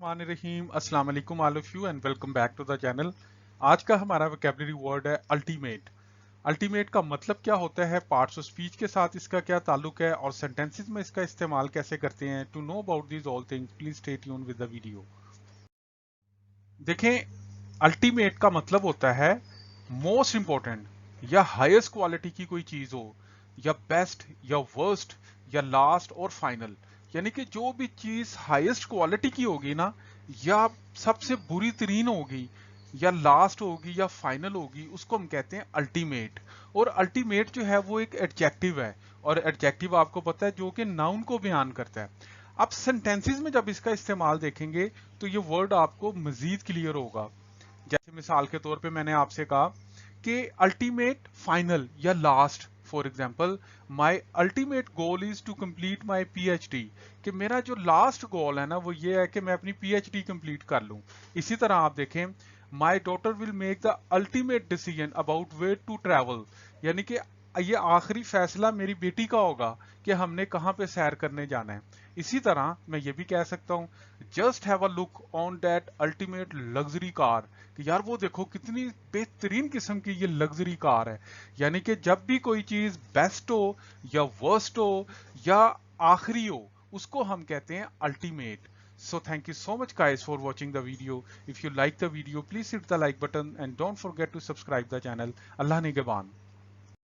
बिस्मिल्लाहिर्रहमानिर्रहीम। अस्सलाम वालेकुम all of you and welcome back to the channel. आज का हमारा वोकैबुलरी वर्ड है अल्टीमेट। अल्टीमेट का मतलब क्या होता है, पार्ट्स ऑफ स्पीच के साथ इसका क्या ताल्लुक है और सेंटेंसेस में इसका इस्तेमाल कैसे करते हैं। To know about these all things please stay tune with the video. देखें, अल्टीमेट का मतलब होता है मोस्ट इंपॉर्टेंट या हाईएस्ट क्वालिटी की कोई चीज हो, या बेस्ट या वर्स्ट या लास्ट और फाइनल। यानी कि जो भी चीज हाईएस्ट क्वालिटी की होगी ना, या सबसे बुरी तरीन होगी, या लास्ट होगी या फाइनल होगी, उसको हम कहते हैं अल्टीमेट। और अल्टीमेट जो है वो एक एडजेक्टिव है, और एडजेक्टिव आपको पता है जो कि नाउन को बयान करता है। अब सेंटेंसेस में जब इसका इस्तेमाल देखेंगे तो ये वर्ड आपको मजीद क्लियर होगा। जैसे मिसाल के तौर पे मैंने आपसे कहा कि अल्टीमेट फाइनल या last. For example, my ultimate goal is to complete my PhD. कि मेरा जो लास्ट गोल है ना वो ये है कि मैं अपनी पीएचडी कंप्लीट कर लूं। इसी तरह आप देखें, my daughter will make the ultimate decision about where to travel. यानी कि ये आखिरी फैसला मेरी बेटी का होगा कि हमने कहाँ पे सैर करने जाना है। इसी तरह मैं ये भी कह सकता हूँ, just have a look on that ultimate luxury car. कि यार वो देखो कितनी बेहतरीन किस्म की ये लग्जरी कार है। यानी कि जब भी कोई चीज बेस्ट हो या वर्स्ट हो या आखिरी हो, उसको हम कहते हैं ultimate. So thank you so much guys for watching the video. If you like the video, please hit the like button and don't forget to subscribe the channel. Allah Nigaban.